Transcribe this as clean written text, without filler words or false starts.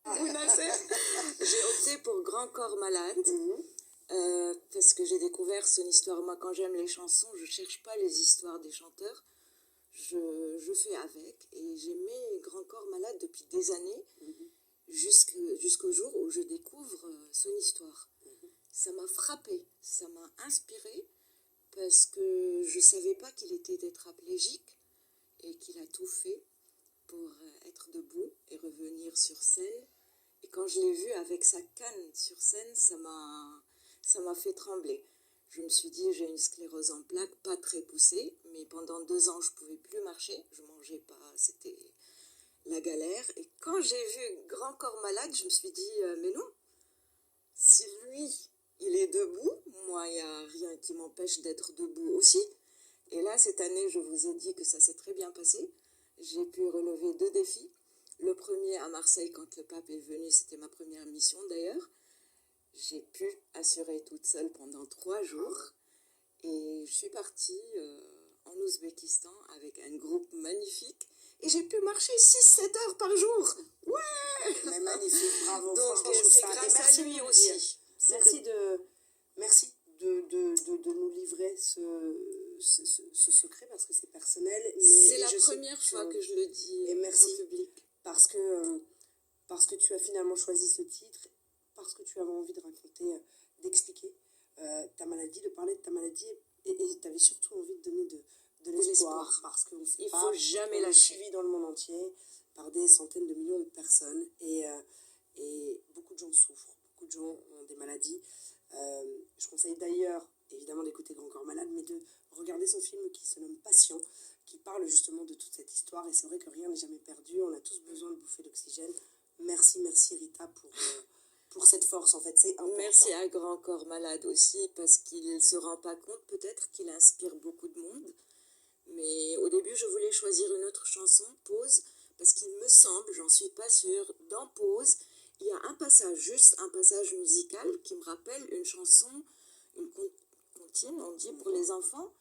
Nasser. J'ai opté pour Grand Corps Malade. Parce que j'ai découvert son histoire. Moi, quand j'aime les chansons, je cherche pas les histoires des chanteurs. Je fais avec. Et j'aimais Grand Corps Malade depuis des années, jusqu'au jour où je découvre son histoire. Ça m'a frappée, ça m'a inspirée, parce que je savais pas qu'il était tétraplégique et qu'il a tout fait pour être debout et revenir sur scène. Et quand je l'ai vu avec sa canne sur scène, ça m'a fait trembler. Je me suis dit, j'ai une sclérose en plaques, pas très poussée, mais pendant 2 ans, je pouvais plus marcher, je mangeais pas, c'était la galère. Et quand j'ai vu Grand Corps Malade, je me suis dit, mais non, si lui, il est debout, moi, il n'y a rien qui m'empêche d'être debout aussi. Et là, cette année, je vous ai dit que ça s'est très bien passé. J'ai pu relever 2 défis. Le premier à Marseille, quand le pape est venu, c'était ma première mission d'ailleurs. J'ai pu assurer toute seule pendant 3 jours. Et je suis partie en Ouzbékistan avec un groupe magnifique. Et j'ai pu marcher 6-7 heures par jour. Ouais! Mais magnifique, bravo. Donc c'est grâce à lui aussi. Merci de nous livrer ce secret parce que c'est personnel. C'est la première fois que je le dis et merci, en public. Parce que tu as finalement choisi ce titre, parce que tu avais envie de raconter, d'expliquer ta maladie, de parler de ta maladie, et tu avais surtout envie de donner de l'espoir, parce qu'on sait il pas, faut jamais on est lâcher. suivi dans le monde entier par des centaines de millions de personnes, et beaucoup de gens souffrent, beaucoup de gens ont des maladies. Je conseille d'ailleurs, évidemment, d'écouter Grand Corps Malade, mais de regarder son film qui se nomme Patient, qui parle justement de toute cette histoire. Et c'est vrai que rien n'est jamais perdu, on a tous besoin de bouffer d'oxygène. Merci Rita pour cette force, en fait, c'est important. Merci à Grand Corps Malade aussi, parce qu'il ne se rend pas compte peut-être qu'il inspire beaucoup de monde. Mais au début, je voulais choisir une autre chanson, Pause, parce qu'il me semble, j'en suis pas sûre, dans Pause, il y a un passage, juste un passage musical qui me rappelle une chanson, une comptine, on dit, pour les enfants.